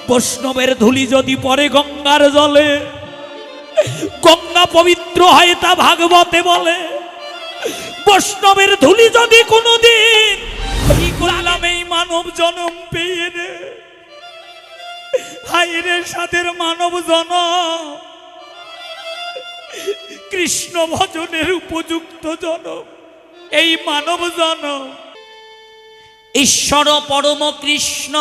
বৈষ্ণবের ধুলি যদি পড়ে গঙ্গার জলে, গঙ্গা পবিত্র হয়, তা ভাগবতে বলে। বৈষ্ণবের ধুলি যদি কোনোদিন, কি করলাম এই মানব জনম পেয়ে রে, হায় রে সাধের মানব জনম, কৃষ্ণ ভজনের উপযুক্ত জনম এই মানব জনম। ঈশ্বর পরম কৃষ্ণ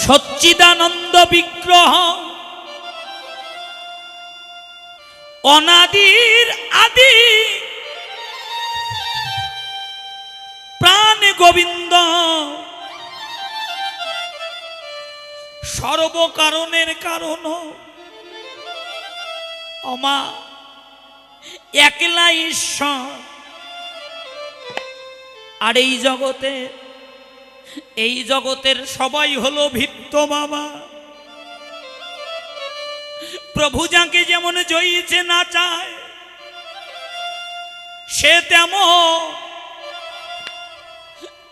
সচ্চিদানন্দ বিগ্রহ, অনাদির আদি প্রাণ গোবিন্দ, সর্বকারণের কারণ, অমা একলা ঈশ্বর। আর এই জগতের সবাই হলো ভিত্ত বাবা। প্রভু যাকে যেমন জয়ীছে না চায়, সে তেমন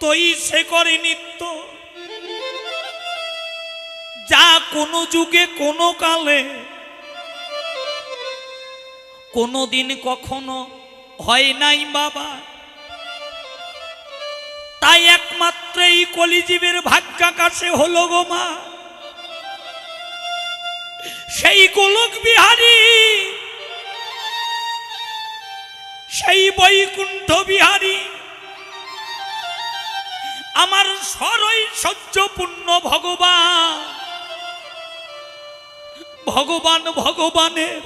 তৈ সে করে নিত্য। যা কোনো যুগে কোনো কালে কোনো দিন কখনো হয় নাই বাবা, তাই একমাত্র এই কলিজীবের ভাগ্যাকাশে হলো গো মা সেই গোলক বিহারী, সেই বৈকুণ্ঠ বিহারী, আমার সরৈশ্বর্যপূর্ণ ভগবান। ভগবানের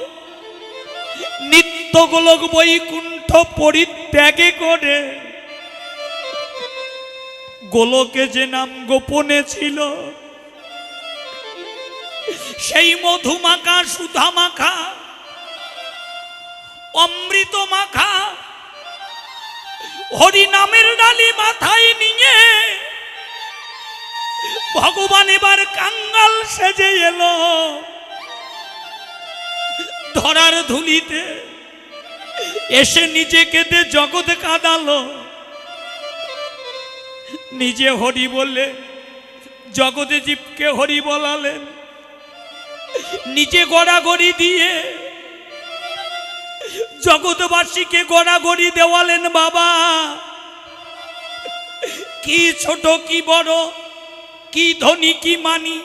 নিত্য গোলক বৈকুণ্ঠ পরিত্যাগে করে গোলকে যে নাম গোপনে ছিল, সেই মধু মাখা, সুধা মাখা, অমৃত মাখা হরি নামের ডালি মাথায় নিয়ে ভগবান এবার কাঙ্গাল সেজে এলো ধরার ধুলিতে, এসে নিজে কেঁদে জগৎ কাঁদালো। নিজে হরি বলে জগতে জীবকে হরি বলালেন, নিজে গড়াগড়ি দিয়ে জগৎবাসীকে গড়াগড়ি দেওয়ালেন বাবা। কি ছোট কি বড়, কি ধনী কি মানি,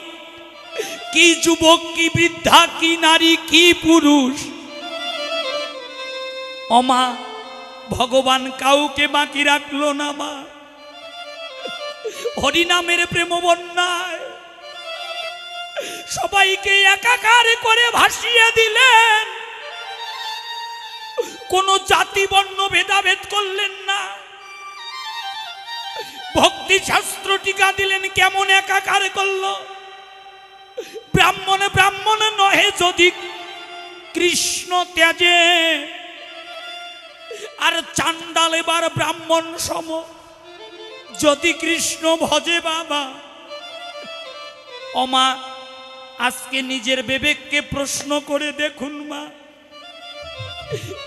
কি যুবক কি বৃদ্ধা, কি নারী কি পুরুষ, অমা ভগবান কাউকে বাকি রাখলো না মা। হরিনামের প্রেম বন্যায় সবাইকে একাকার করে ভাসিয়ে দিলেন। কোন জাতি বর্ণ ভেদাভেদ করলেন না। ভক্তি শাস্ত্র টিকা দিলেন, কেমন একাকার করলো। ব্রাহ্মণ নহে যদি কৃষ্ণ ত্যাজে, আর চান্ডাল এবার ব্রাহ্মণ সম যদি কৃষ্ণ ভজে বাবা। অমা আজকে নিজের বিবেককে প্রশ্ন করে দেখুন মা,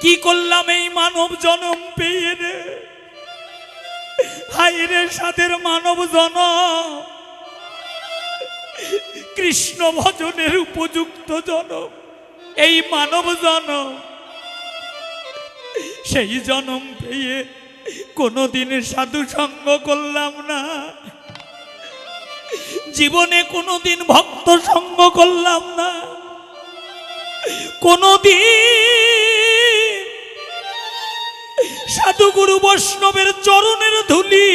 কি করলাম এই মানব জনম পেয়ে রে, হায় রে সাধের মানব জনম, কৃষ্ণ ভজনের উপযুক্ত জনম এই মানব জনম। সেই জনম পেয়ে কোনোদিন সাধু সঙ্গ করলাম না, জীবনে কোনোদিন ভক্ত সঙ্গ করলাম না, কোনোদিন সাধু গুরু বৈষ্ণবের চরণের ধুলি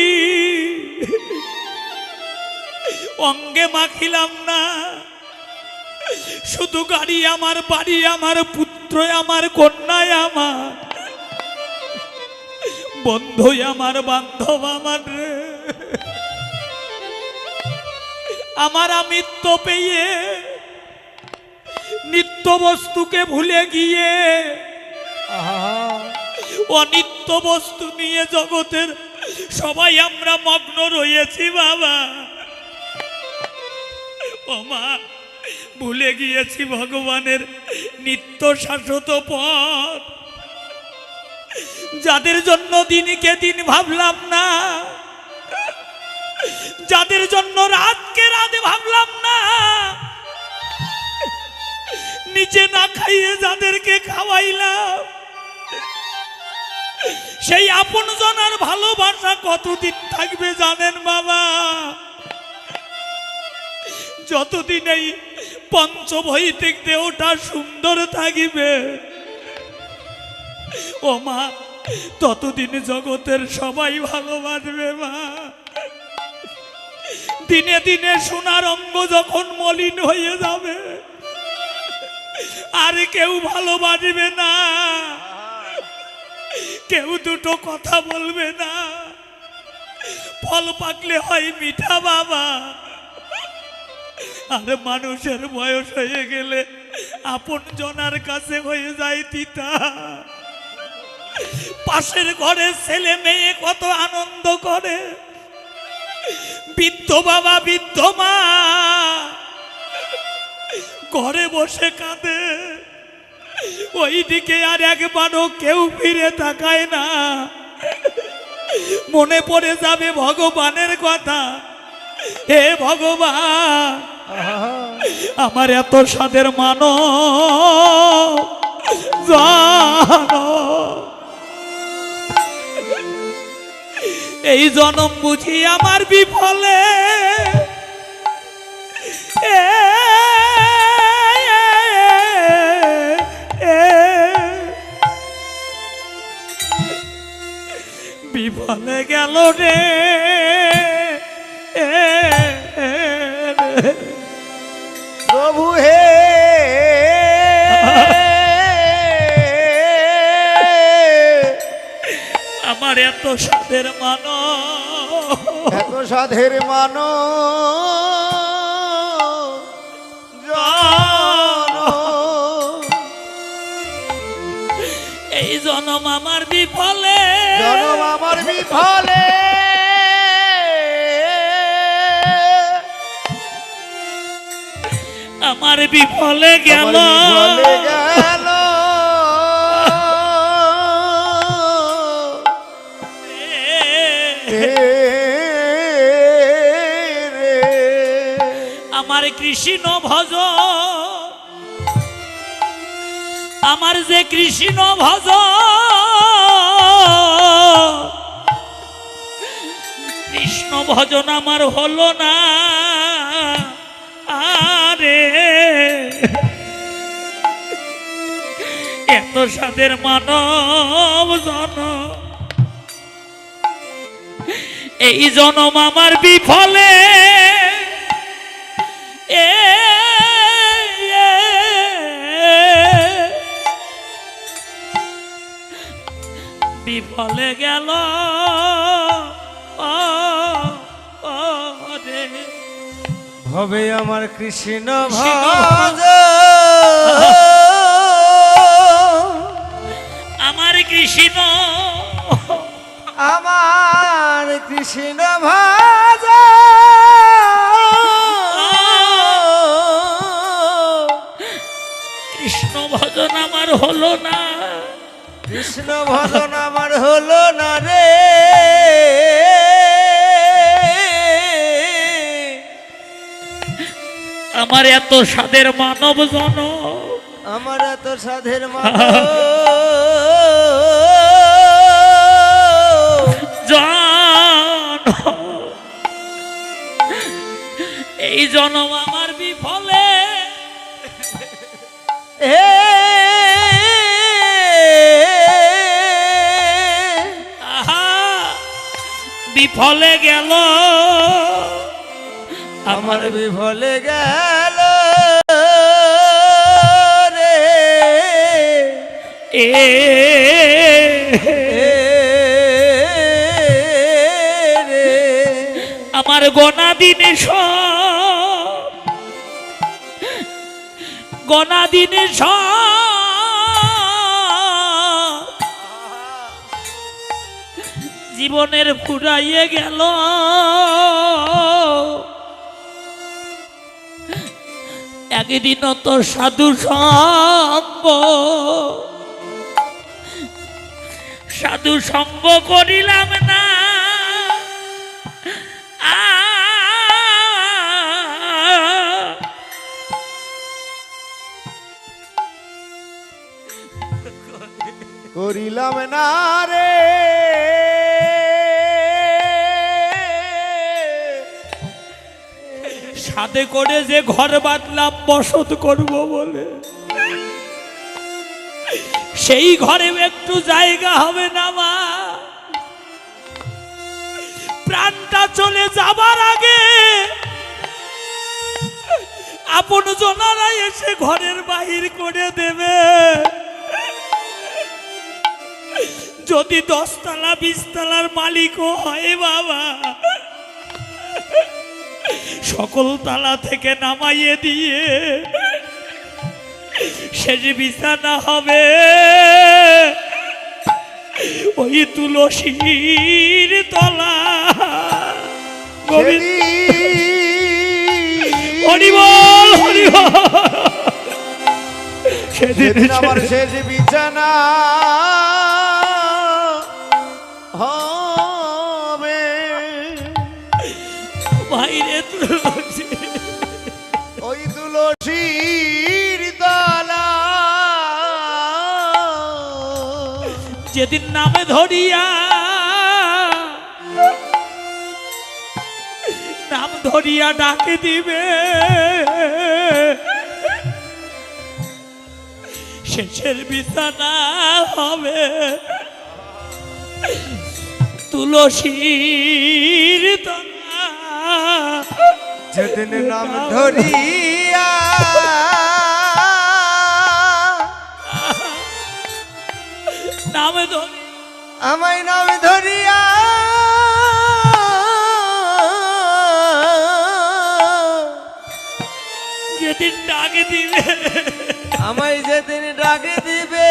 অঙ্গে মাখিলাম না। শুধু গাড়ি আমার, বাড়ি আমার, পুত্র আমার, কন্যায় আমার, বন্ধু আমার, বান্ধব আমার রে, আমার আমিত্ব পেয়ে নিত্য বস্তুকে ভুলে গিয়ে অনিত্য বস্তু নিয়ে জগতের সবাই আমরা মগ্ন রয়েছি বাবা। ও মা, ভুলে গিয়েছি ভগবানের নিত্য শাশ্বত পথ, যাদের জন্য দিনকে দিন ভাবলাম না, যাদের জন্য রাতকে রাতে ভাবলাম না, নিজে না খাইয়ে যাদেরকে খাওয়াইলাম, সেই আপন জনার ভালোবাসা কতদিন থাকবে জানেন বাবা? যতদিন এই পঞ্চভৌতিক দেহটা সুন্দর থাকিবে ও মা, ততদিন জগতের সবাই ভালোবাসবে মা। দিনে দিনে সোনার অঙ্গ যখন মলিন হয়ে যাবে, আর কেউ ভালোবাসবে না, কেউ দুটো কথা বলবে না। ফল পাকলে হয় মিঠা বাবা, আর মানুষের বয়স হয়ে গেলে আপন জনার কাছে হয়ে যায় তিতা। পাশের ঘরে ছেলে মেয়ে কত আনন্দ করে, বৃদ্ধ বাবা বৃদ্ধ মা ঘরে বসে কাঁদে, ওইদিকে আর একবারও কেউ ফিরে তাকায় না। মনে পড়ে যাবে ভগবানের কথা, হে ভগবান আমার এত সাদের মানব জানো, এই জনম বুঝি আমার বিফলে, বিফলে গেল রে প্রভু হে। আমার এত সাধের মানো, এত সাধের মানো এই জনম আমার বিফলে, জনম আমার বিফলে, আমার বিফলে গেল, গেল আমার কৃষ্ণ ভজ, আমার যে কৃষ্ণ ভজ, কৃষ্ণ ভজন আমার হলো না। আরে এত সাদের মানব জন, এই জনম আমার বিফলে, বিফলে গেল রে। হবে আমার কৃষ্ণ ভজ, আমার কৃষ্ণ, আমার কৃষ্ণ ভজ, কৃষ্ণ ভজন আমার হলো না, কৃষ্ণ ভজন আমার হলো না রে। আমার এত সাধের মানব জন, আমার এত সাধের মানব জন, এই জনম আমার বিফলে, বিফলে গেল, আমার বিফলে গেল রে। আমার গোনা দিনে সব, গোনা দিনে সব জীবনের ফুরাইয়ে গেল। একদিন তো সাধু সঙ্গ, সাধু সঙ্গ করিলাম না, করিলাম না রে সাথে করে যে ঘর বাঁধলাম বসত করব বলে, সেই ঘরে একটু জায়গা হবে না মা। প্রাণটা চলে যাবার আগে আপন জনারা এসে ঘরের বাহির করে দেবে। যদি 10 তলা 20 তলার মালিকও হয় বাবা, সকল তালা থেকে নামাইয়ে দিয়ে শেষ বিছানা হবে ওই তুলসীর তলা। হরিবল হরিবল। সেদিন আমার শেষ বিছানা হবে বাইরে তুলসী, ওই তুলসীর তলা। যেদিন নামে ধরিয়া নাম ধরিয়া ডাকে দিবে, শেষের বিছানা হবে তুলসীর তলা। যেদিন নাম ধরিয়া নামে ধরি আমায় নাম ধরিয়া যেদিন ডাকে দিবে, আমায় যেদিন ডাকে দিবে,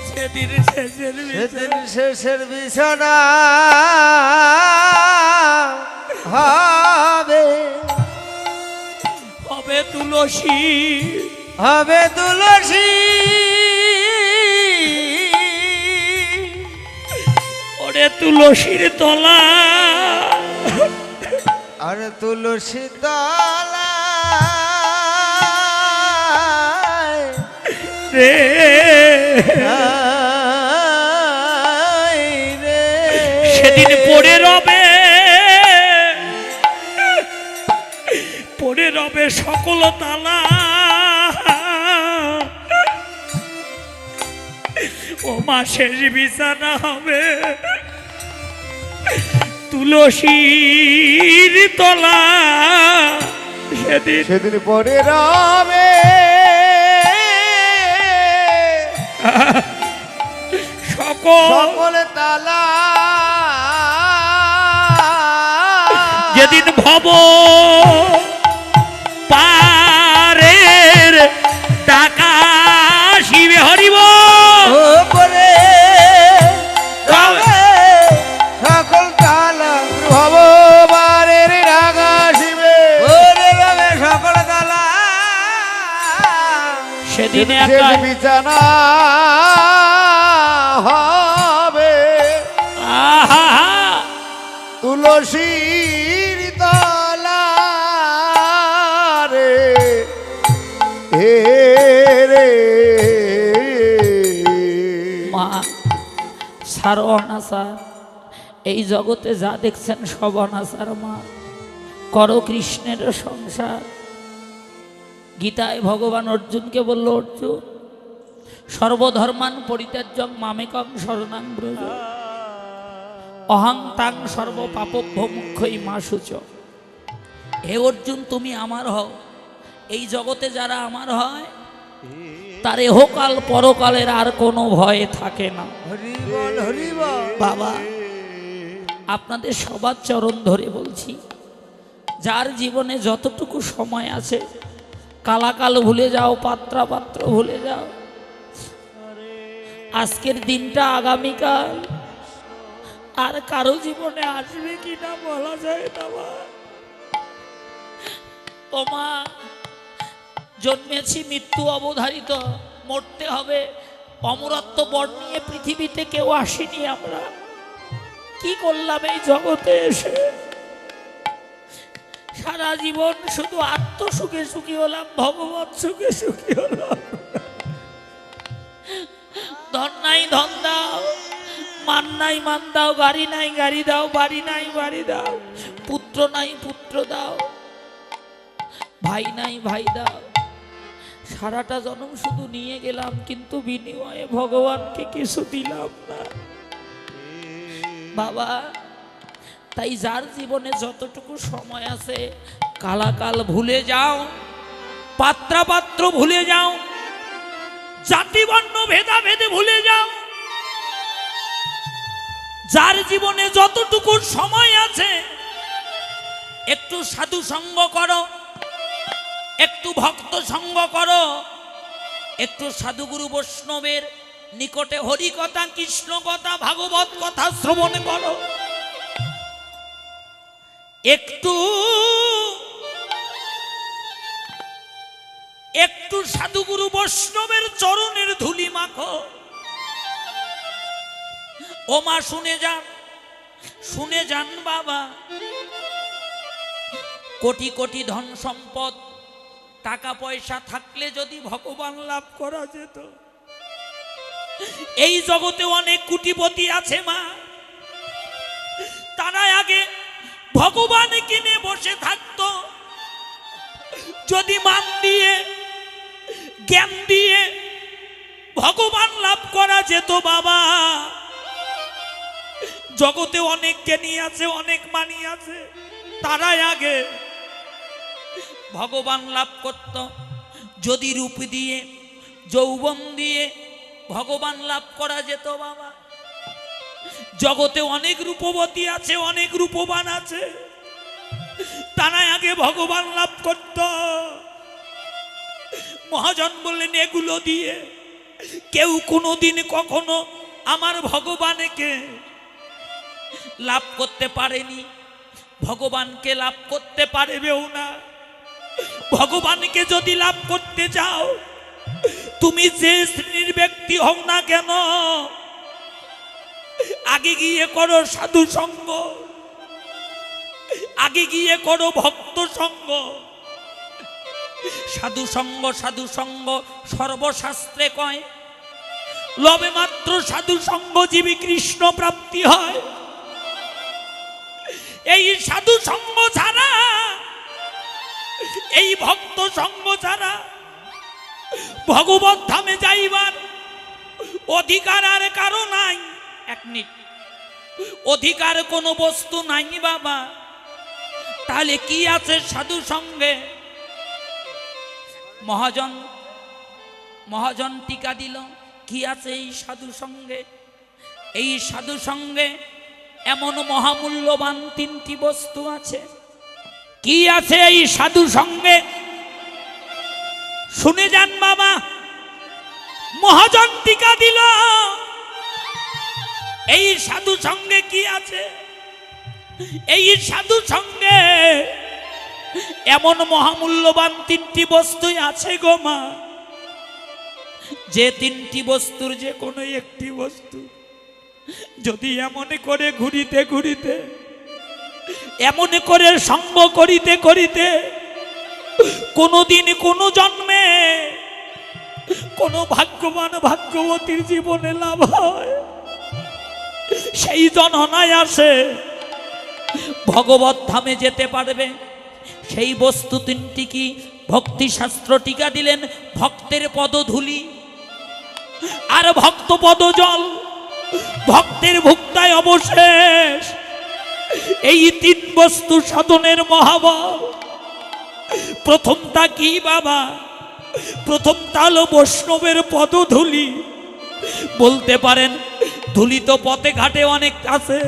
সেদিন সেদিন শেষের বিছানা হবে হবে তুলসী, হবে তুলসী। ওরে তুলসীর তলা, আর তুলসী তলা রে সেদিন পড়ে রবে, পড়ে রবে সকল তালা। ও মা শেষ বিছানা হবে তুলসীর তলা। সেদিন সেদিন পরে রবে সকল তালা। যেদিন ভব পারের টাকা শিবে হরিব করে সকল তালা ভগবানের রাগা শিবে রবে সকল তালা। সেদিন বিছানা হবে তুলসীর তলা রে হে রে। মা সার অনাচার, এই জগতে যা দেখছেন সব অনাচার মা। করো কৃষ্ণের সংসার। গীতায় ভগবান অর্জুনকে বলল, অর্জুন সর্বধর্মান পরিত্যাজ্যং মামেকং শরণাং ব্রজ অহং তাং সর্ব পাপভ্য মুখ্যই মা শুচ। হে অর্জুন, তুমি আমার হও। এই জগতে যারা আমার হয় তার এহকাল পরকালের আর কোনো ভয় থাকে না। হরিবল হরিবল। বাবা, আপনাদের সবার চরণ ধরে বলছি, যার জীবনে যতটুকু সময় আছে কালাকাল ভুলে যাও, পাত্রা পাত্র ভুলে যাও। আজকের দিনটা আগামীকাল আর কারো জীবনে আসবে কিনা বলা যায় না মা। ও মা, জন্মেছি মৃত্যু অবধারিত, মরতে হবে। অমরত্ব বর নিয়ে পৃথিবীতে কেউ আসেনি। আমরা কি করলাম এই জগতে এসে? সারা জীবন শুধু আত্মসুখে সুখী হলাম, ভগবত সুখে সুখী হলাম। ধন নাই ধন দাও, মান নাই মান দাও, গাড়ি নাই গাড়ি দাও, বাড়ি নাই বাড়ি দাও, পুত্র নাই পুত্র দাও, ভাই নাই ভাই দাও। সারাটা জন্ম শুধু নিয়ে গেলাম, কিন্তু বিনিময়ে ভগবানকে কিছু দিলাম না বাবা। তাই যার জীবনে যতটুকু সময় আছে, কালাকাল ভুলে যাও, পাত্রাপাত্র ভুলে যাও, জাতি বর্ণ ভেদাভেদে ভুলে যাও। যার জীবনে যতটুকু সময় আছে, একটু সাধু সঙ্গ করো, একটু ভক্ত সঙ্গ করো, একটু সাধুগুরু বৈষ্ণবের নিকটে হরি কথা, কৃষ্ণ কথা, ভাগবত কথা শ্রবণ করো। একটু একটু সাধুগুরু বৈষ্ণবের চরণের ধুলি মাখো। ও মা শুনে যান, শুনে যান বাবা। কোটি কোটি ধন সম্পদ টাকা পয়সা থাকলে যদি ভগবান লাভ করা যেত, এই জগতে অনেক কোটিপতি আছে মা, তারা আগে ভগবান কিনে বসে থাকতো। যদি মান দিয়ে জ্ঞান দিয়ে ভগবান লাভ করা যেত বাবা, জগতে অনেক জ্ঞানী আছে, অনেক মানি আছে, তারাই আগে ভগবান লাভ করত। যদি রূপ দিয়ে যৌবন দিয়ে ভগবান লাভ করা যেত বাবা, জগতে অনেক রূপবতী আছে, অনেক রূপবান আছে, তারাই আগে ভগবান লাভ করত। মহাজন বললেন, এগুলো দিয়ে কেউ কোনোদিন কখনো আমার ভগবানকে লাভ করতে পারেনি, ভগবানকে লাভ করতে পারবেও না। ভগবানকে যদি লাভ করতে চাও, তুমি যে শ্রেণীর ব্যক্তি হও না কেন, আগে গিয়ে করো সাধু সঙ্গ, আগে গিয়ে করো ভক্ত সঙ্গ। সাধু সঙ্গ, সাধু সঙ্গ সর্বশাস্ত্রে কয়, লবে মাত্র সাধু সঙ্গ জীবী কৃষ্ণ প্রাপ্তি হয়। এই সাধু সঙ্গ ছাড়া, এই ভক্ত সঙ্গ ছাড়া ভগবত ধামে যাইবার অধিকার আর কারো নাই। এক মিনিট, অধিকার কোনো বস্তু নাই বাবা। তাহলে কি আছে সাধু সঙ্গে? মহাজন টিকা দিল, কি আছে এই সাধু সঙ্গে? এই সাধু সঙ্গে এমন মহামূল্যবান তিনটি বস্তু আছে। কি আছে এই সাধু সঙ্গে? শুনে যান বাবা। মহাজন টিকা দিল, এই সাধু সঙ্গে কি আছে? এই সাধু সঙ্গে এমন মহামূল্যবান তিনটি বস্তুই আছে গো মা, যে তিনটি বস্তুর যে কোনো একটি বস্তু যদি এমন করে ঘুরিতে ঘুরিতে, এমন করে সঙ্গ করিতে করিতে কোনোদিন কোনো জন্মে কোনো ভাগ্যবান ভাগ্যবতীর জীবনে লাভ হয়, সেই জন অনায়াসে ভগবত ধামে যেতে পারবে। সেই বস্তু তিনটি কি? ভক্তি শাস্ত্র টিকা দিলেন, ভক্তের পদধূলি আর ভক্ত পদ জল, ভক্তের ভুক্তায় অবশেষ। এই তিন বস্তু সাধনের মহাবল। প্রথমটা কি বাবা? প্রথমটা হলো বৈষ্ণবের পদধূলি। বলতে পারেন, ধুলি তো পথে ঘাটে অনেক আছে,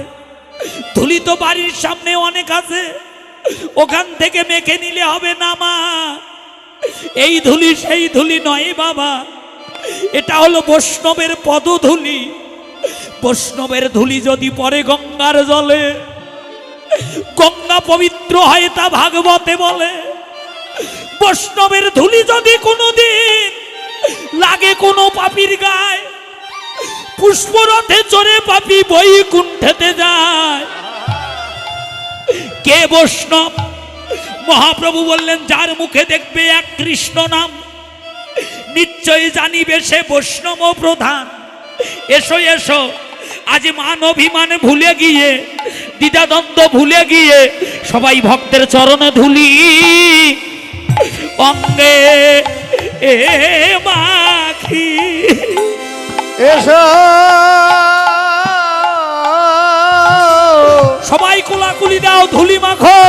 ধুলি তো বাড়ির সামনে অনেক আছে, ওখান থেকে মেখে নিলে হবে না মা। এই ধুলি সেই ধুলি নয় বাবা, এটা হলো বৈষ্ণবের পদধূলি। বৈষ্ণবের ধুলি যদি পড়ে গঙ্গার জলে, গঙ্গা পবিত্র হয়, তা ভাগবতে বলে। বৈষ্ণবের ধুলি যদি কোনোদিন লাগে কোনো পাপীর গায়ে, পুষ্পরথে চড়ে পাপী বৈকুণ্ঠেতে যায়। কে বৈষ্ণব? মহাপ্রভু বললেন, যার মুখে দেখবে এক কৃষ্ণ নাম, নিশ্চয়ই জানিবে সে বৈষ্ণব প্রধান। এসো এসো, আজ মান অভিমান ভুলে গিয়ে, দ্বিধাদ্বন্দ্ব ভুলে গিয়ে, সবাই ভক্তের চরণে ধুলি অঙ্গে মাখি। এসো সবাই কোলাকুলি দাও, ধুলি মাখো।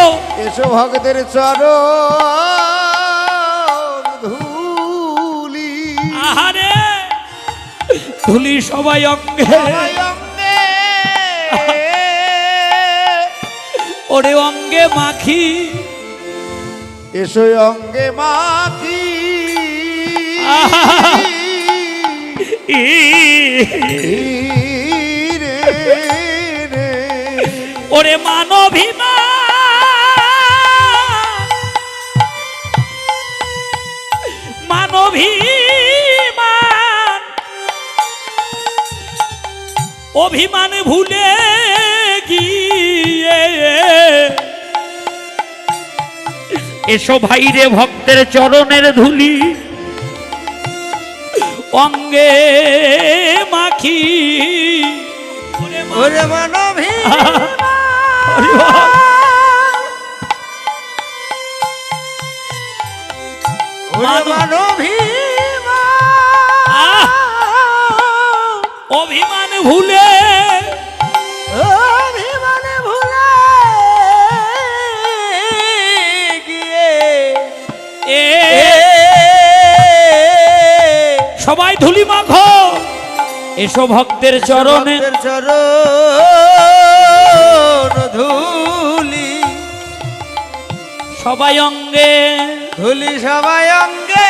এসো ভক্তের চরণ ধুলি। আহারে ধুলি সবাই অঙ্গে, সবাই অঙ্গে ওরে অঙ্গে মাখি। এসো অঙ্গে মাখি। রে রে ওরে মানভিমান অভিমান ভুলে গিয়ে, এসো ভাইরে ভক্তের চরণের ধুলি অঙ্গে মাখি। ওরে মানবী মানবী অভিমান ভুলে, অভিমান ভুলে গিয়ে সবাই ধুলি মাখো। এসো ভক্তের চরণে চরণ ধুলি। সবাই অঙ্গে ধুলি সবাই অঙ্গে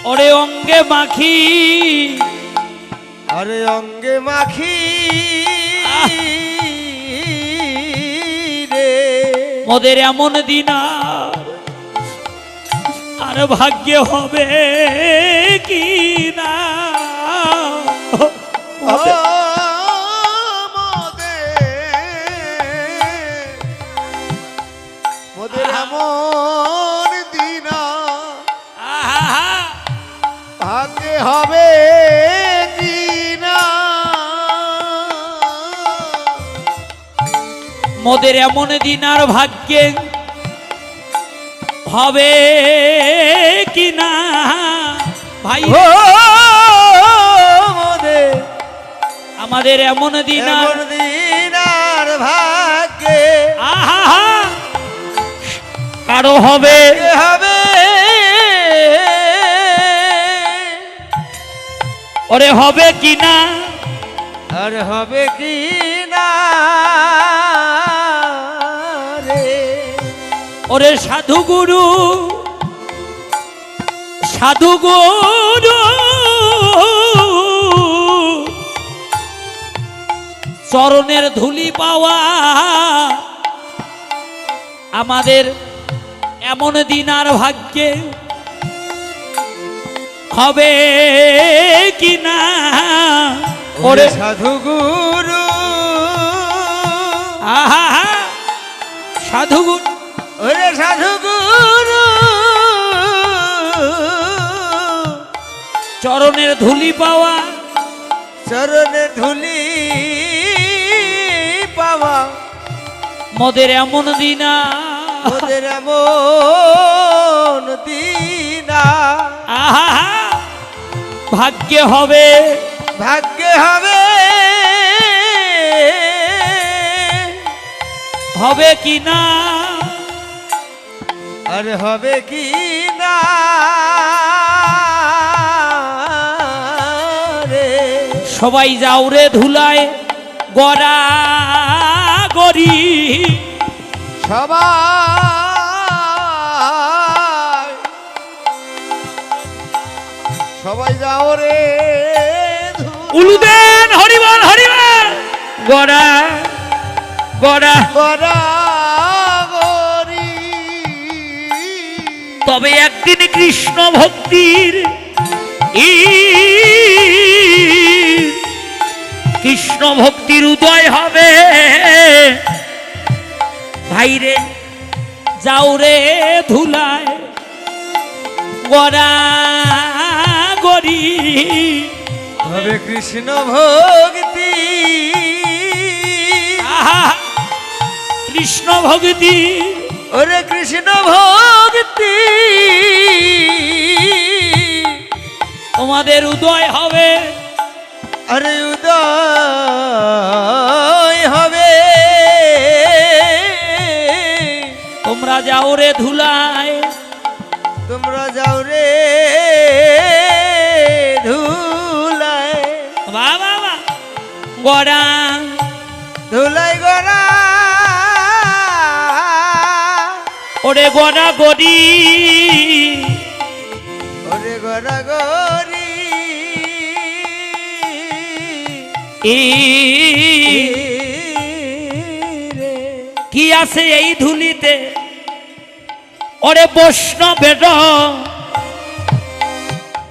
ওরে অঙ্গে মাখি। আরে অঙ্গে মাখি রে। মোদের এমন দিন আর ভাগ্যে হবে কি না। মোদের এমন দিন ভাগ্যে হবে কি না। মোদের এমন দিন আর ভাগ্যে হবে কি না। ভাই মোদের আমাদের এমন দিন এমন দিন আর ভাগ্যে আহা কারো হবে হবে। ওরে হবে কি না। আর হবে কি না রে। ওরে সাধু গুরু চরণের ধুলি পাওয়া আমাদের এমন দিন আর ভাগ্যে হবে কি না। ওরে সাধু গুরু আহা সাধু গুরু, ওরে সাধু গুরু চরণের ধুলি পাওয়া, চরণের ধুলি পাওয়া মোদের এমন দিনা, মোদের এমন দিনা আহা ভাগ্যে হবে, ভাগ্যে হবে। হবে কি না। আর হবে কি না রে। সবাই যাও রে ধুলায় গড়া গড়ি। সবাই যাও রে উলুদেন হরিবল হরিবল গড়া গড়া গড়া গড়ি। তবে একদিন কৃষ্ণ ভক্তির কৃষ্ণ ভক্তির উদয় হবে। ভাইরে যাও রে ধুলায় গড়া গড়ি, হবে কৃষ্ণ ভক্তি। আহা কৃষ্ণ ভক্তি, ওরে কৃষ্ণ ভক্তি তোমাদের উদয় হবে। আরে উদয় হবে। তোমরা যাও রে ধুলায়, তোমরা যাও রে ধুলায়, বাবা গড়া ধুলাই গড়া, ওরে গড়া গড়ি, ওরে গড়া গড়ি। কি আছে এই ধুলিতে, ওরে বৈষ্ণবের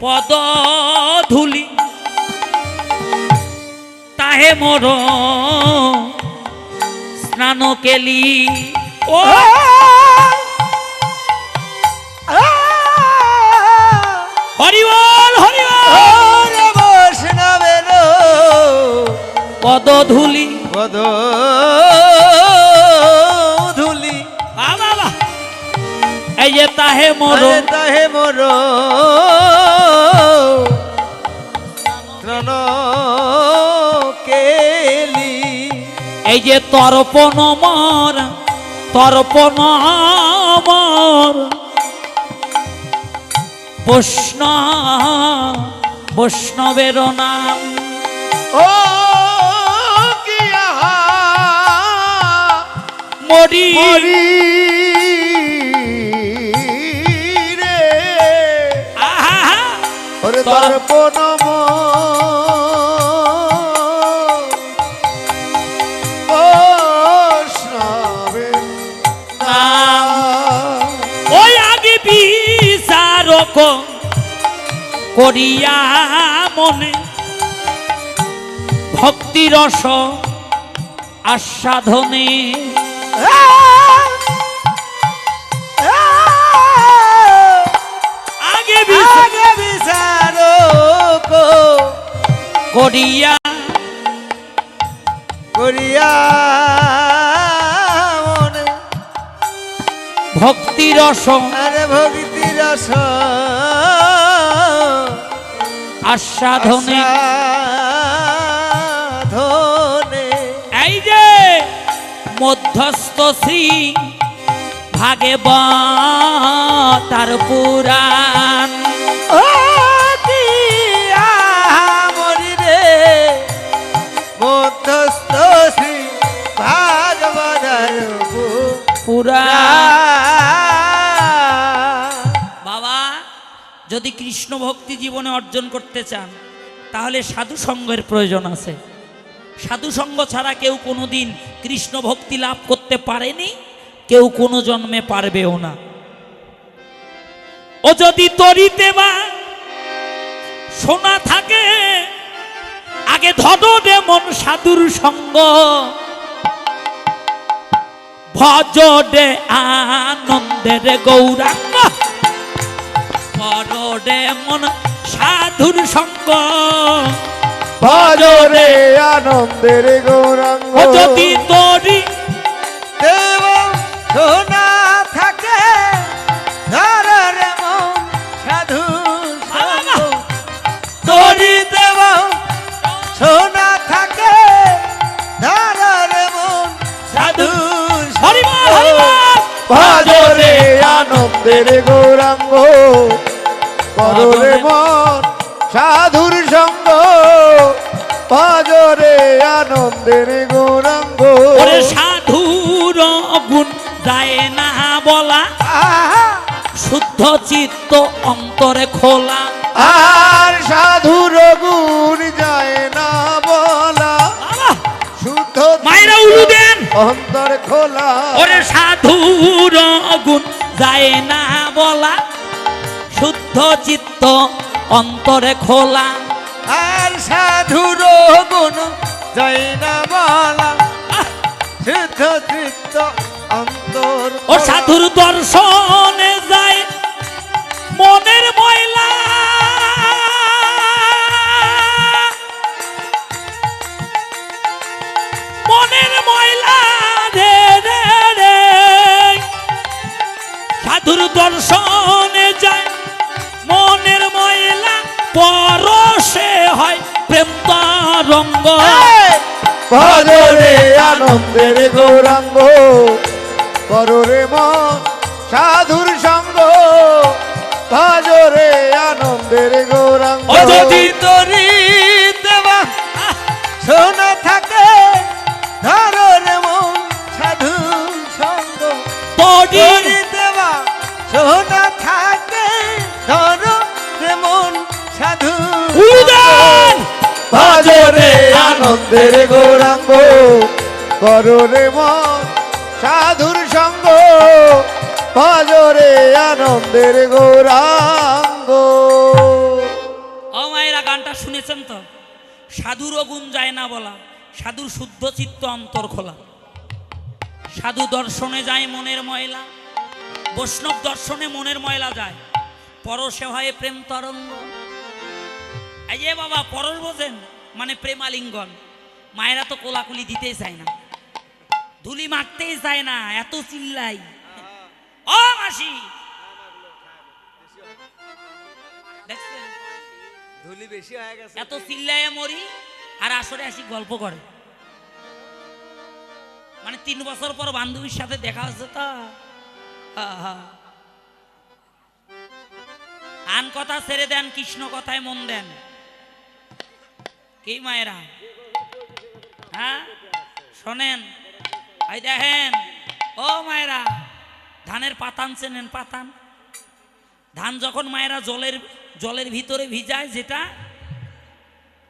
পদ ধুলি, তাহে মোর স্নান কেলি। ও হরিবল হরিবল, ওরে বৈষ্ণবের পদ ধুলি, পদ ধুলি, বাবা এই যে তাহে মোর, আরে তাহে মোর ত্রাণ কেলি। এই যে তর্পণ মর, তর্পণ মর বৈষ্ণবের নাম। ও কি আহা মরি মরি রে, আহা ওরে তর্পণ বৈষ্ণবের নাম। নাম। ওই আগে বিচারক করিয়া মনে ভক্তি রস আস্বাদনে, আগে আগে বিচারক করিয়া করিয়া মনে ভক্তি রস আরে ভক্তি রস আস্বাদনে। আস্বাদনে। এই যে মধ্যস্থ শ্রী ভাগবত তার পুরাণ, ও কি আহা মরি রে, মধ্যস্থ শ্রী ভাগবতার পুরাণ। বাবা যদি কৃষ্ণ ভক্তি জীবনে অর্জন করতে চান তাহলে সাধু সঙ্গের প্রয়োজন আছে। সাধু সঙ্গ ছাড়া কেউ কোনোদিন কৃষ্ণ ভক্তি লাভ করতে পারেনি, কেউ কোনো জন্মে পারবেও না। ও যদি তরিতে বা শোনা থাকে, আগে ধরে মন সাধুর সঙ্গ, ভজরে আনন্দের গৌরাঙ্গ, পররে মন সাধুর সঙ্গ, ভজরে আনন্দের গৌরাঙ্গ। ও যদি তরি দেব সোনা থাকে ধরে মন সাধু সঙ্গ। তরি দেব সোনা থাকে ধরে মন সাধু হরিবল হরিবল, ভজরে আনন্দের গৌরাঙ্গ, কররে মন সাধুর সঙ্গ, ভজরে আনন্দের গৌরাঙ্গ। ওরে সাধুর গুণ যায় না বলা, আহা, শুদ্ধ চিত্ত অন্তরে খোলা। আর সাধুর গুণ যায় না বলা, বাবা, শুদ্ধ মায়েরা উলু দেন। অন্তর খোলা। ওরে সাধুর গুণ যায় না বলা, শুদ্ধ চিত্ত অন্তরে খোলা। আর সাধুর গুণ যাই না বলা শুদ্ধ চিত্ত অন্তর ও সাধুর দর্শনে যায় মনের ময়লা মনের ময়লা রে রে রে সাধুর দর্শনে যায় মনের ময়লা পরশে হয় প্রেম তরঙ্গ ভজরে আনন্দের গৌরাঙ্গ কররে মন সাধুর সঙ্গ ভজরে আনন্দের গৌরাঙ্গ ও যদি তরি দেবা সোনা থাকে ধরে মন সাধু সঙ্গ তরি দেবা সোনা থাকে ধরে মন সাধু উদান ভজরে আনন্দের গৌরাঙ্গ কররে মন সাধুর সঙ্গ ভজরে আনন্দের গৌরাঙ্গ। ও মায়েরা গানটা শুনেছেন তো? সাধুরও গুণ যায় না বলা, সাধুর শুদ্ধ চিত্ত অন্তর খোলা। সাধু দর্শনে যায় মনের ময়লা, বৈষ্ণব দর্শনে মনের ময়লা যায়, পরশে হয় প্রেম তরঙ্গ। এই যে বাবা পরশ বোঝেন মানে প্রেমালিঙ্গন। মায়েরা তো কোলাকুলি দিতেই চায় না, ধুলি মারতেই চায় না, এত চিল্লাই। ও মাসি দেখছেন ধুলি বেশি হয়ে গেছে, এত চিল্লায় মরি আর আসরে আসি গল্প করে। মানে 3 বছর পর বান্ধবীর সাথে দেখা হচ্ছে তা আন কথা ছেড়ে দেন, কৃষ্ণ কথায় মন দেন। কি মায়েরা, হ্যাঁ শোনেন, এই দেখেন ও মায়েরা, ধানের পাতান চেনেন? পাতান ধান যখন মায়েরা জলের ভিতরে ভিজায়,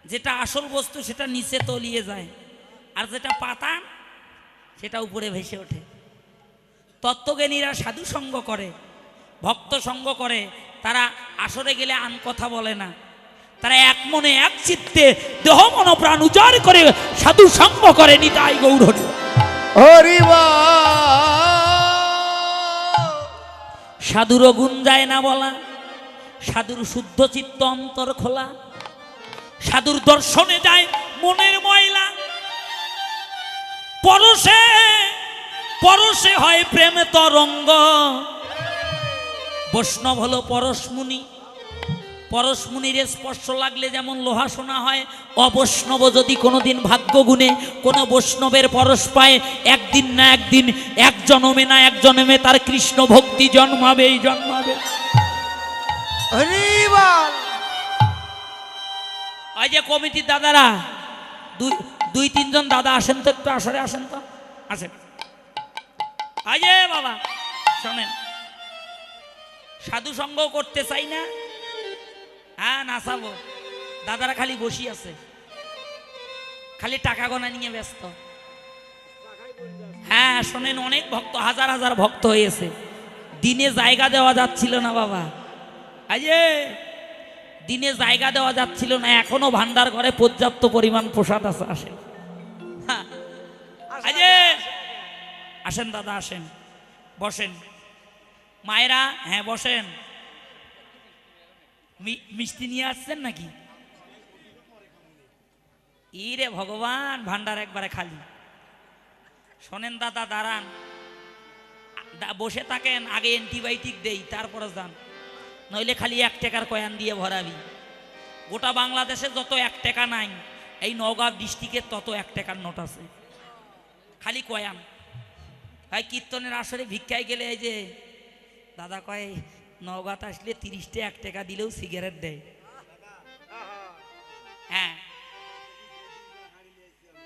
যেটা আসল বস্তু সেটা নিচে তলিয়ে যায়, আর যেটা পাতান সেটা উপরে ভেসে ওঠে। তত্ত্বজ্ঞানীরা সাধু সঙ্গ করে, ভক্ত সঙ্গ করে, তারা আসরে গেলে আন কথা বলে না, তারা এক মনে এক চিত্তে দেহ মন প্রাণ উজাড় করে সাধু সঙ্গ করে। নিতাই গৌর হরি হরি সাধুর গুণ যায় না বলা, সাধুর শুদ্ধ চিত্ত অন্তর খোলা, সাধুর দর্শনে যায় মনের ময়লা, পরশে পরশে হয় প্রেম তরঙ্গ। বৈষ্ণব হলো পরশমুনি, পরশমুনির স্পর্শ লাগলে যেমন লোহা সোনা হয়, অবৈষ্ণব যদি কোনোদিন ভাগ্য গুণে কোনো বৈষ্ণবের পরশ পায়, একদিন না একদিন, এক জন্মে না এক জন্মে তার কৃষ্ণ ভক্তি জন্মাবেই জন্মাবে। ওই যে কমিটির দাদারা, 2-3 জন দাদা আসেন তো, একটু আসরে আসেন তো, আসেন। আজে বাবা শোনেন, সাধু সঙ্গ করতে চাই না, হ্যাঁ নাচাবো, দাদারা খালি বসি আছে, খালি টাকা গোনা নিয়ে ব্যস্ত। হ্যাঁ শোনেন, অনেক ভক্ত, হাজার হাজার ভক্ত হয়েছে, দিনে জায়গা দেওয়া যাচ্ছিল না বাবা, আজে দিনে জায়গা দেওয়া যাচ্ছিল না, এখনো ভান্ডার ঘরে পর্যাপ্ত পরিমাণ প্রসাদ আছে। আসেন, হ্যাঁ আজে আসেন দাদা, আসেন বসেন। মায়েরা হ্যাঁ বসেন। মিষ্টি নিয়ে আসছেন নাকি? ইরে ভগবান, ভান্ডার একবারে খালি। শোনেন দাদা, দাঁড়ান, বসে থাকেন, আগে অ্যান্টিবায়োটিক দেই তারপরে যান, নইলে খালি 1 টাকার কয়েন দিয়ে ভরাবি। গোটা বাংলাদেশে যত 1 টাকা নাই, এই নওগাঁ ডিস্ট্রিক্টের তত 1 টাকার নোট আছে, খালি কয়ান। ভাই কীর্তনের আসরে ভিক্ষায় গেলে এই যে দাদা কয়, নওগাঁতে আসলে 30টা 1 টাকা দিলেও সিগারেট দেয়। হ্যাঁ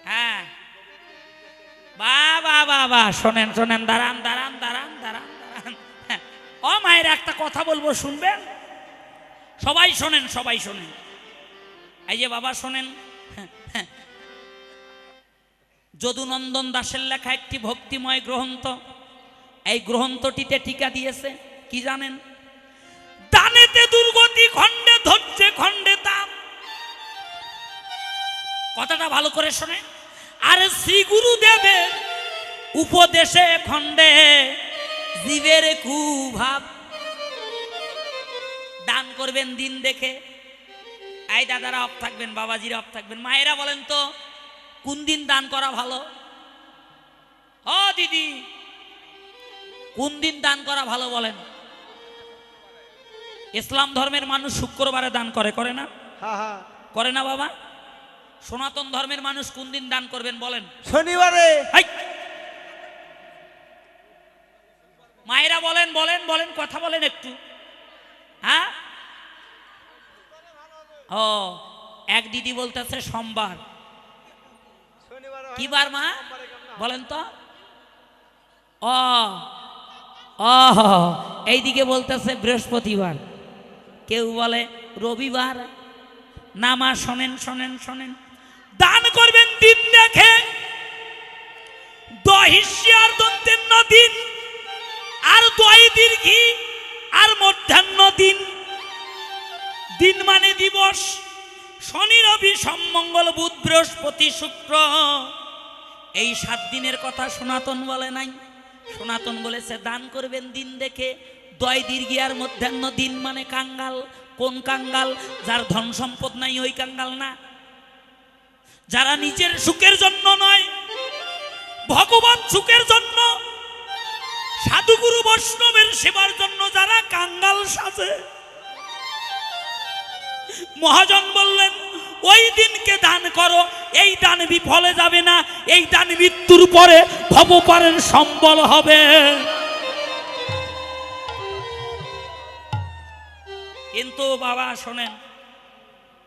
হ্যাঁ, বা শোনেন শোনেন, দাঁড়ান দাঁড়ান দাঁড়ান দাঁড়ান দাঁড়ান। ও মায়ের একটা কথা বলবো, শুনবেন? সবাই শোনেন, সবাই শোনেন। এই যে বাবা শোনেন, যদুনন্দন দাসের লেখা একটি ভক্তিময় গ্রন্থ, এই গ্রন্থটিতে টিকা দিয়েছে কি জানেন? দানেতে দুর্গতি, খণ্ডে ধৈর্যে খণ্ডে তাপ। কথাটা ভালো করে শোনেন। আর শ্রী গুরুদেবের উপদেশে খণ্ডে জীবের কুভাব। দান করবেন দিন দেখে। এই দাদারা অফ থাকবেন, বাবাজিরা অফ থাকবেন। মায়েরা বলেন তো কোন দিন দান করা ভালো? ও দিদি, কোন দিন দান করা ভালো বলেন? ইসলাম ধর্মের মানুষ শুক্রবারে দান করে, করে না? করে না বাবা? সনাতন ধর্মের মানুষ কোন দিন দান করবেন বলেন? শনিবারে। মায়েরা বলেন বলেন বলেন, কথা বলেন একটু। হ্যাঁ, ও এক দিদি বলতেছে সোমবার। কি বার মা বলেন তো? ও ও এইদিকে বলতেছে বৃহস্পতিবার, কেউ বলে রবিবার। না মা, শোনেন শোনেন শোনেন, দান করবেন দিন দেখে। দহিষ্যার দন্তেন্ন দিন, আর দয় দীর্ঘি, আর মধ্যাহ্ন দিন। দিন মানে দিবস। শনি রবি সোম মঙ্গল বুধ বৃহস্পতি শুক্র, এই 7 দিনের কথা সনাতন বলে নাই। সনাতন বলেছে দান করবেন দিন দেখে। দয় দীর্ঘি আর মধ্যাহ্ন দিন মানে কাঙ্গাল। কোন কাঙ্গাল? যার ধন সম্পদ নাই ওই কাঙ্গাল না। যারা নিজের সুখের জন্য নয়, ভগবান সুখের জন্য, সাধুগুরু বৈষ্ণবের সেবার জন্য যারা কাঙ্গাল সাজে, মহাজন বললেন ওই দিনকে দান করো। এই দান বিফলে যাবে না, এই দান মৃত্যুর পরে ভবপারের সম্বল হবে। কিন্তু বাবা শোনেন,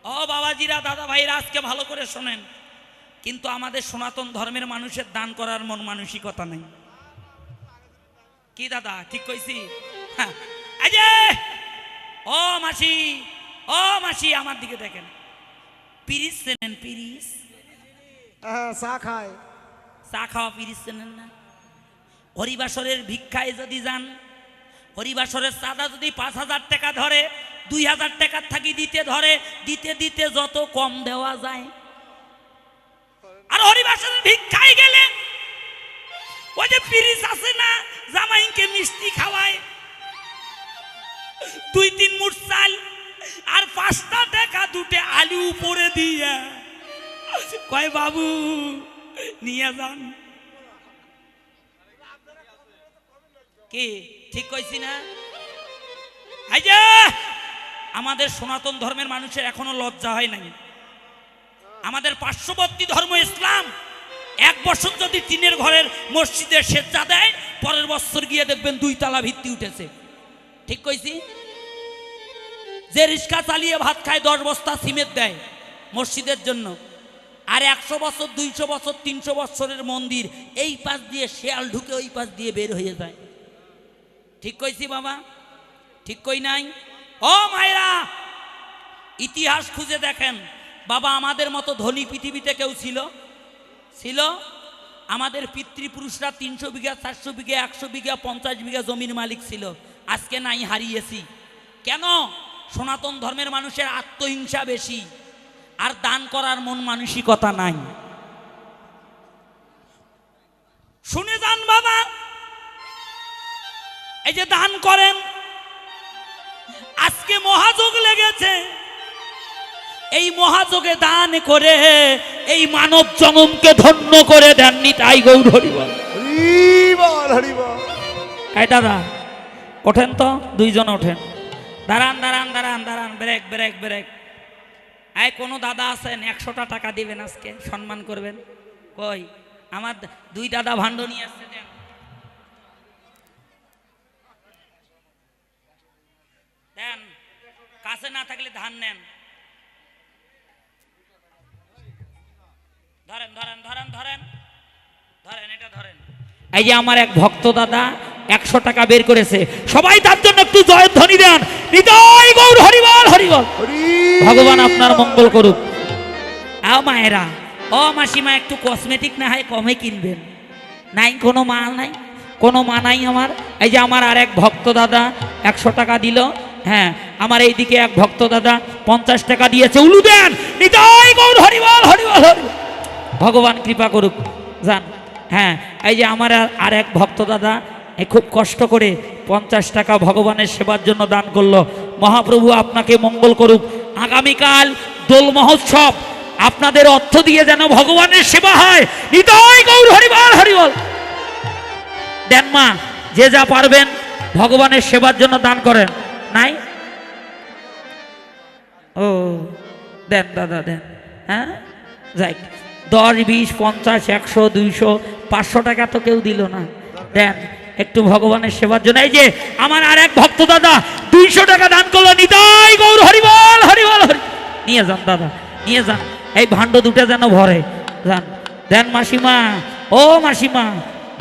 ও বাবাজিরা, দাদা ভাইরা, আজকে ভালো করে শোনেন। কিন্তু আমাদের সনাতন ধর্মের মানুষের দান করার মন মানসিকতা নেই। কি দাদা ঠিক কইছি? হ্যাঁ, এই যে ও মাসি, ও মাসি, আমার দিকে দেখেন। পিরিস চেনেন? পিরিস চা খায়। চা খাওয়া পিরিস চেনেন না? হরিবাসরের ভিক্ষায় যদি যান, হরিবাসরের চাঁদা যদি 5,000 টাকা ধরে, 2,000 টাকার থাকি দিতে ধরে, দিতে দিতে যত কম দেওয়া যায়। আর হরিবাসরের ভিক্ষায় গেলে ওই যে পিরিস আছে না, জামাইকে মিষ্টি খাওয়ায়, 2-3 মুঠ চাল আর 5টা টাকা 2টে আলু উপরে দিয়ে কয় বাবু নিয়ে যান। কি ঠিক কইছি না? এই যে আমাদের সনাতন ধর্মের মানুষের এখনো লজ্জা হয় নাই। আমাদের পার্শ্ববর্তী ধর্ম ইসলাম 1 বছর যদি টিনের ঘরের মসজিদের সেজ্জা দেয়, পরের বছর গিয়ে দেখবেন 2 তলা ভিত্তি উঠেছে। ঠিক কইছি? যে রিক্সা চালিয়ে ভাত খায় 10 বস্তা সিমেন্ট দেয় মসজিদের জন্য, আর 100 বছর 200 বছর 300 বছরের মন্দির এই পাশ দিয়ে শেয়াল ঢুকে ওই পাশ দিয়ে বের হয়ে যায়। ঠিক কইছি বাবা? ঠিক কই নাই? ও মায়েরা, ইতিহাস খুঁজে দেখেন বাবা। আমাদের মতো ধনী পৃথিবীতে কেউ ছিল? ছিল? আমাদের পিতৃপুরুষরা 300 বিঘা 400 বিঘা 100 বিঘা 50 বিঘা জমির মালিক ছিল। আজকে নাই, হারিয়েছি। কেন? সনাতন ধর্মের মানুষের আত্মহিংসা বেশি, আর দান করার মন মানসিকতা নাই। শুনে যান বাবা, এই যে দান করেন, আজকে মহাযোগ লেগেছে। এই মহাযোগে দান করে এই মানব জনমকে ধন্য করে দেননি। তাই গৌর হরিবল হরিবল হরিবল। এই দাদা ওঠেন তো, 2 জন ওঠেন। দাঁড়ান দাঁড়ান দাঁড়ান দাঁড়ান, ব্রেক ব্রেক ব্রেক। এই কোনো দাদা আছেন 100টা টাকা দিবেন, আজকে সম্মান করবেন? কই আমার 2 দাদা ভাণ্ড নিয়ে আসছে, দেন। দেন, কাছে না থাকলে ধান নেন। ধরেন ধরেন ধরেন ধরেন ধরেন, এটা ধরেন। এই যে আমার এক ভক্ত দাদা 100 টাকা বের করেছে, সবাই তার জন্য একটু জয়ধ্বনি দেন। হৃদয় গৌর হরিবল হরিবল। ভগবান আপনার মঙ্গল করুক। আও মায়েরা, ও মাসিমা, একটু কসমেটিক না হয় কমে কিনবেন। নাই কোনো মাল নাই, কোনো মা নাই আমার। এই যে আমার আর এক ভক্ত দাদা 100 টাকা দিল। হ্যাঁ, আমার এইদিকে এক ভক্ত দাদা 50 টাকা দিয়েছে। উলু দেন, হৃদয় গৌর হরিবল হরিবল হরিবল। ভগবান কৃপা করুক। যান। হ্যাঁ, এই যে আমার আর এক ভক্ত দাদা খুব কষ্ট করে 50 টাকা ভগবানের সেবার জন্য দান করলো। মহাপ্রভু আপনাকে মঙ্গল করুক। আগামীকাল দোল মহোৎসব, আপনাদের অর্থ দিয়ে যেন ভগবানের সেবা হয়। নিতাই গৌর হরিবল হরিবল। দেন মা, যে যা পারবেন ভগবানের সেবার জন্য দান করেন। নাই? ও দেন দাদা দেন। হ্যাঁ যাই, 10, 20, 50, 100, 200, 500 টাকা তো কেউ দিল না। দেন একটু ভগবানের সেবার জন্য। এই যে আমার আর এক ভক্ত দাদা 200 টাকা দান করলো। নিতাই গৌর হরিবল হরিবল হরি। নিয়ে যান দাদা, নিয়ে যান। এই ভাণ্ড দুটো যেন ভরে যান। দেন মাসিমা, ও মাসিমা,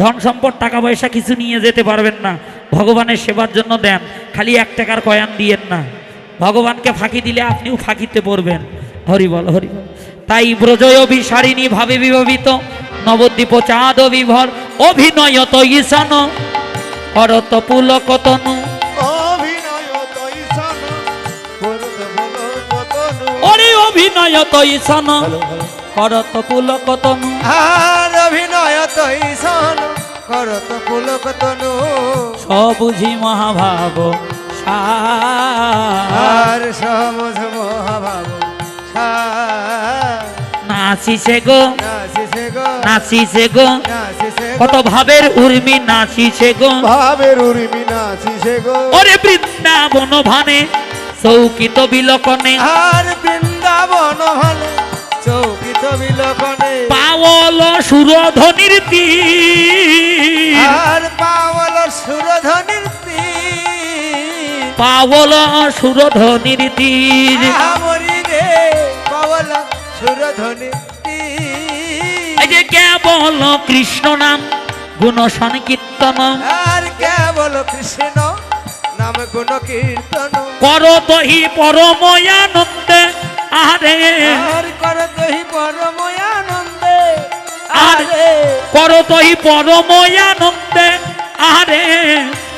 ধন সম্পদ টাকা পয়সা কিছু নিয়ে যেতে পারবেন না, ভগবানের সেবার জন্য দেন। খালি 1 টাকার কয়েন দিয়েন না, ভগবানকে ফাঁকি দিলে আপনিও ফাঁকিতে পড়বেন। হরিবল হরিবল। তাই ব্রজয় বিসারিণী ভাবে বিভাবিত নবদ্বীপ চাঁদ বিভর অভিনয়ত ঈশান করত পুলকতনু। ওরে অভিনয়ত ঈশান করত পুলকতনু। আর অভিনয়ত ঈশান করত পুলকতনু। সবুঝি মহাভাব আর সবুঝ মহাভাব নাচিছে গো, নাচিছে গো, নাচিছে গো, নাচিছে গো, কত ভাবের উর্মি নাচিছে গো, ভাবের উর্মি নাচিছে গো। ওরে বৃন্দাবন ভানে চৌকিত বিলকনে। আর বৃন্দাবন ভানে চৌকিত বিলকনে। পাওল সুরধ্বনির তীর। আর পাওল সুরধ্বনির তীর। পাওল সুরধ্বনির তীর। আমরি রে পাওল সুরধ্বনির তীর। এই যে কেবল কৃষ্ণ নাম গুণ সংকীর্তন। আর কেবল কৃষ্ণ নাম গুণ কীর্তন। করতহি পরময়ানন্দে আরে। আর করতহি পরময়ানন্দে আরে করতহি পরময়ানন্দে আরে।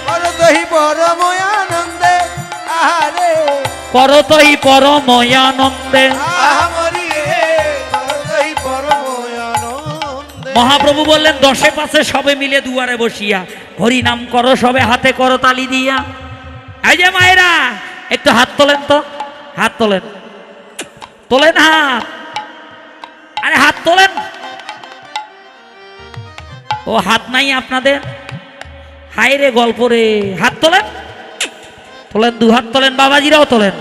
করতহি পরময়ানন্দে আরে। করতহি পরময়ানন্দে। আমরি রে করতহি পরময়ানন্দে। মহাপ্রভু বললেন 10 পাশে সবে মিলে দুয়ারে বসিয়া হরি নাম করো, সবে হাতে করো তালি দিয়া। এই যে মায়েরা একটু হাত তোলেন তো, হাত তোলেন, তোলেন হাত, আরে হাত তোলেন। ও হাত নাই আপনাদের? হাই রে গল্প রে। হাত তোলেন, তোলেন, 2 হাত তোলেন, বাবাজিরাও তোলেন।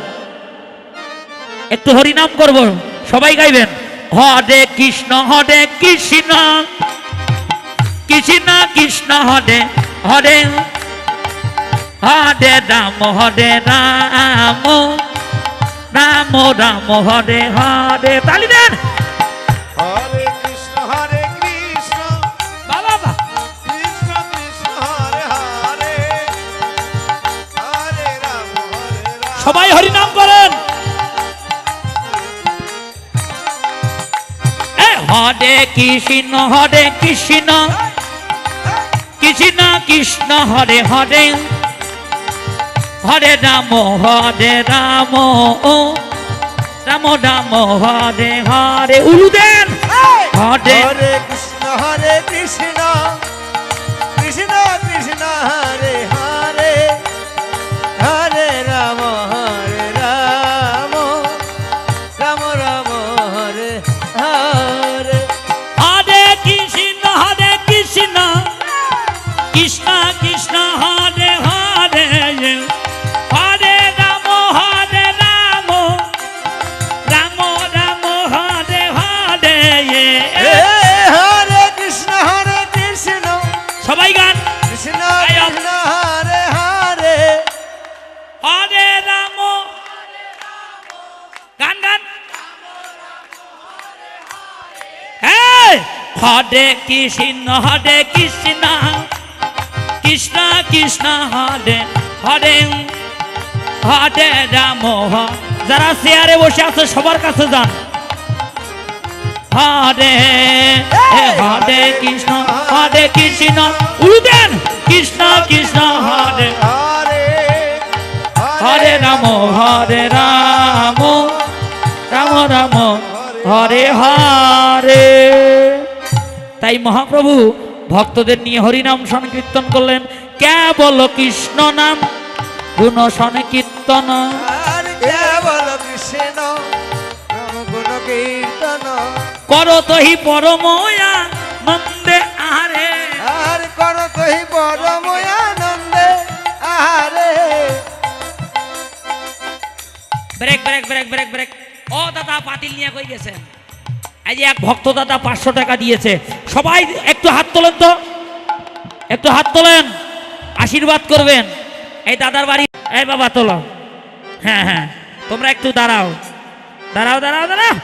একটু হরিনাম করব, সবাই গাইবেন। হরে কৃষ্ণ কৃষ্ণ কৃষ্ণ কৃষ্ণ হরে হরে, হরে রাম রাম রাম হরে হরে। তালি দেন। হরে কৃষ্ণ বাবা বাবা। কৃষ্ণ কৃষ্ণ হরে হরে, হরে রাম সবাই হরিনাম করেন। হরে কৃষ্ণ কৃষ্ণ কৃষ্ণ কৃষ্ণ হরে হরে, হরে রাম রাম রাম হরে হরে। উলু দেন। হরে হরে কৃষ্ণ কৃষ্ণ কৃষ্ণ কৃষ্ণ হরে হরে, হরে রাম রাম রাম হরে হরে। হরে কৃষ্ণ কৃষ্ণ কৃষ্ণ কৃষ্ণ হরে হরে, হরে রাম রাম রাম রাম হরে হরে। হরে কৃষ্ণ কৃষ্ণ সবাই গান। কৃষ্ণ কৃষ্ণ হরে হরে, হরে রাম গান গান। হরে কৃষ্ণ কৃষ্ণ কৃষ্ণ কৃষ্ণ হরে হরে, হরে রাম। যারা চেয়ারে বসে আছে সবার কাছে যান। হরে হরে কৃষ্ণ কৃষ্ণ উদেন কৃষ্ণ কৃষ্ণ হরে হরে হরে রাম রাম রাম হরে হরে। তাই মহাপ্রভু ভক্তদের নিয়ে হরিনাম সংকীর্তন করলেন। কেবল কৃষ্ণ নাম গুণ সংকীর্তন, আর কেবল কৃষ্ণ নাম গুণ কীর্তন, করতহি পরময়া নন্দে আরে। আর করতহি পরময় আনন্দে আহারে। Break break break break break. ও দাদা পাতিল নিয়ে কই গেছেন? এই যে এক ভক্ত দাদা 500 টাকা দিয়েছে। সবাই একটু হাত তোলেন তো, একটু হাত তোলেন, আশীর্বাদ করবেন। এই দাদার বাড়ি, এই বাবা তোলো। হ্যাঁ হ্যাঁ, তোমরা একটু দাঁড়াও দাঁড়াও দাঁড়াও দাঁড়াও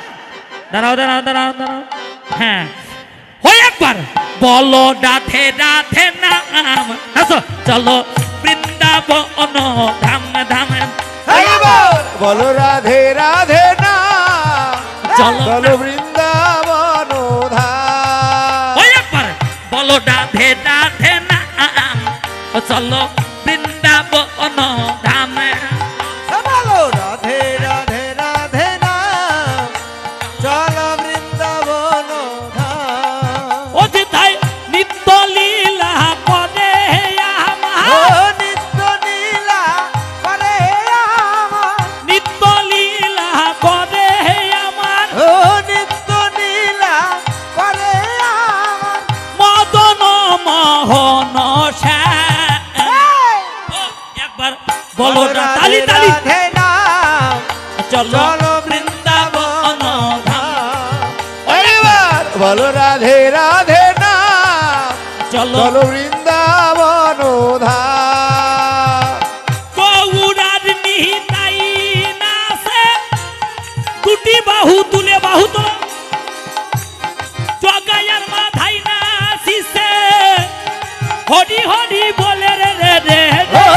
দাঁড়াও দাঁড়াও দাঁড়াও দাঁড়াও। হ্যাঁ হই একবার বলো রাধে রাধে নাম, আসো চলো বৃন্দাবন ধাম ধাম। বলো রাধে রাধে না, চলো চলো বৃন্দাবন ধাম। ওই একবার বলো রাধে রাধে নাম, চলো বৃন্দাবন ধাম। বলো রাধে রাধে রাধে না, চলো বৃন্দাবন ধাম। ও যে তাই নিত্য লীলা করে আমার, ও নিত্য নীলা করে আমার, নিত্য লীলা করে আমার, ও নিত্য নীলা করে আমার। মদন মোহন শ্যাম। ও একবার বলো না, তালি তালি। রাধে নাম, চলো চলো বৃন্দাবন ধাম। এবার বলো রাধে রাধে না, চলো চলো বৃন্দাবন ধাম। গৌরার নিহিতাই নাচে, দুটি বাহু তুলে বাহু তো জগায়ার মাথায় নাচিছে, হরি হরি বলে রে রে রে ও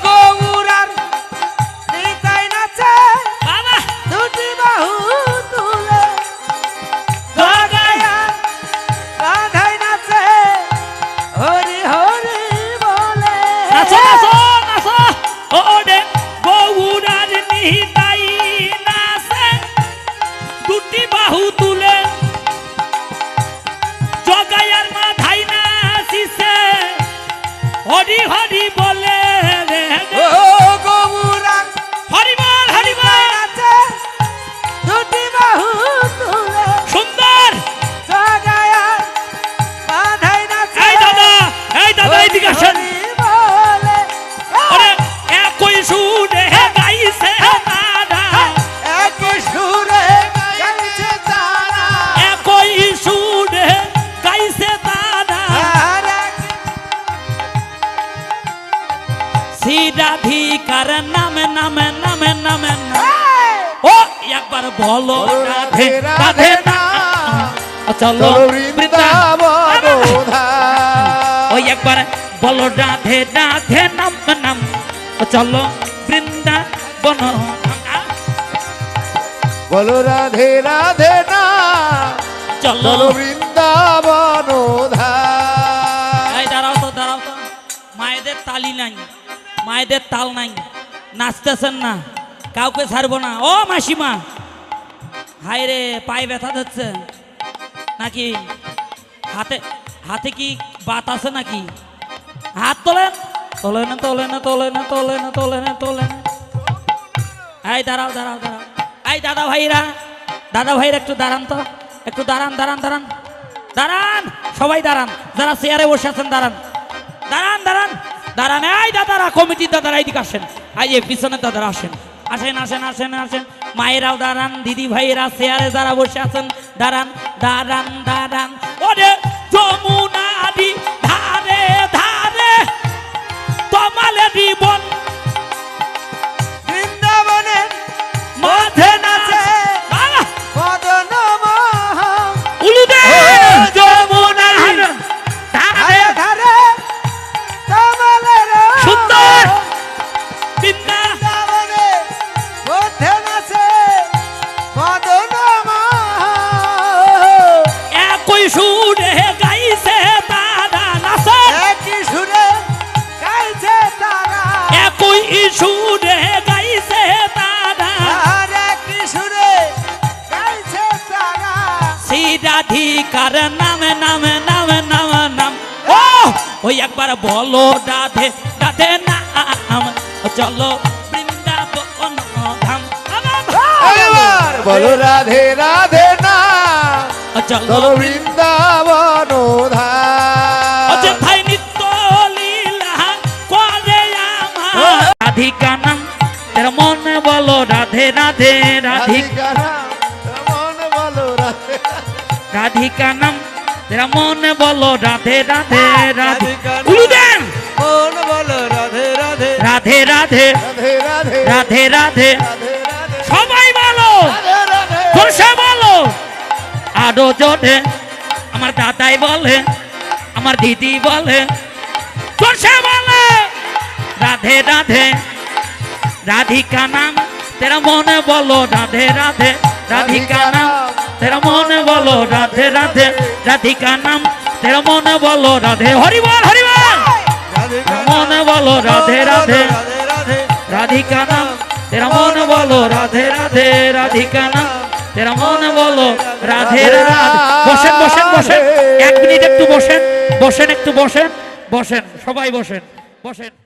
গৌরার নিতাই নাচে, বাবা। দুটি বাহু তুলে জগায়া রাধাই নাচে, হরি হরি বলে। নাচো নাচো নাচো, ওরে গৌরার নিহিতাই নাচে, দুটি বাহু তুলে জগায়ার মাথায় নাচিছে, হরি হরি বলে রে রে। ও গৌরার হরি বল হরি বল। নাচে, দুটি বাহু তুলে সুন্দর। জগায়া রাধাই নাচে, এই দাদা, এই দাদা এদিকে আসেন। হরি বলে। ওরে একই সুরে গাইছে তারা, একই সুরে গাইছে তারা, একই সুরে গাইছে তারা, আর এক শ্রীরাধিকার নামে নামে নামে নামে নামে। ও একবার বলো রাধে রাধে না, চলো বৃন্দাবন। ওই একবার বলো রাধে রাধে নাম নাম, চলো বৃন্দাবন। বলো রাধে রাধে না, চলো চলো বৃন্দাবন ধাম। এই দাঁড়াও তো দাঁড়াও তো, মায়েদের তালি নাই, মায়েদের তাল নাই, নাচতেছেন না, কাউকে ছাড়বো না। ও মাসিমা, হায় রে পায়ে ব্যথা ধরছে নাকি? হাতে হাতে কি বাত আছে নাকি? হাত তোলেন, তোলে না তোলে না তোলে না তোলে না তোলে না তোলে না। এই দাঁড়াও দাঁড়াও দাঁড়াও, এই দাদা ভাইরা, দাদা ভাইরা একটু দাঁড়ান তো, একটু দাঁড়ান দাঁড়ান দাঁড়ান দাঁড়ান, সবাই দাঁড়ান, যারা চেয়ারে বসে আছেন দাঁড়ান দাঁড়ান দাঁড়ান দাঁড়ান। এই দাদারা, কমিটির দাদারা এইদিকে আসেন, এই যে পিছনের দাদারা আসেন, আসেন আসেন আসেন আসেন। মায়েরাও দাঁড়ান, দিদি ভাইয়েরা চেয়ারে যারা বসে আছেন দাঁড়ান দাঁড়ান দাঁড়ান। ওরে যমুনারি ধারে ধারে তমালেরি বন, বৃন্দাবনের মাঝে নাচে বাবা মদন মোহন, উলুদে যমুনার ধারে ধারে তমালের সুন্দর বিন্দা। বৃন্দাবনের মধ্যে নাচে মদন মোহন। একই সুরে গাইছে তারা নাচে, একই সুরে গাইছে তারা, একই সুরে গাইছে তারা, আর একই সুরে গাইছে তারা। রাধিকার নামে নামে নামে নামে নাম ও ওই একবার বলো রাধে রাধে নাম চলো বৃন্দাবন ধাম এবার বলো রাধে রাধে না চলো চলো বৃন্দাবন ধাম অযোধ্যায় নিত্য লীলা করে আমার রাধিকা নাম তেরা মনে বলো রাধে রাধে রাধিকা রাধিকা নাম রাধিকা নাম তেরা মন বলো রাধে তেরা মনে বলো রাধে রাধে রাধে রাধিকা নাম। উলুদেন মন বলো রাধে রাধে রাধে রাধে রাধে রাধে রাধে রাধে রাধে রাধে সবাই বলো রাধে রাধে জোরসে বলো আরো জোরে আমার দাদাই বলে আমার দিদি বলে জোরসে বলে রাধে রাধে রাধিকা নাম তেরা মনে বলো রাধে রাধে রাধিকা নাম তেরা মনে বলো রাধে রাধে রাধিকা নাম তেরা মনে বলো রাধে হরি বল রাধিকা নাম। মনে বলো রাধে রাধে রাধে রাধে রাধিকা নাম তেরা মনে বলো রাধে রাধে রাধিকা নাম তেরা মনে বলো রাধে রাধে বসেন বসেন বসেন 1 মিনিট একটু বসেন বসেন একটু বসেন বসেন সবাই বসেন বসেন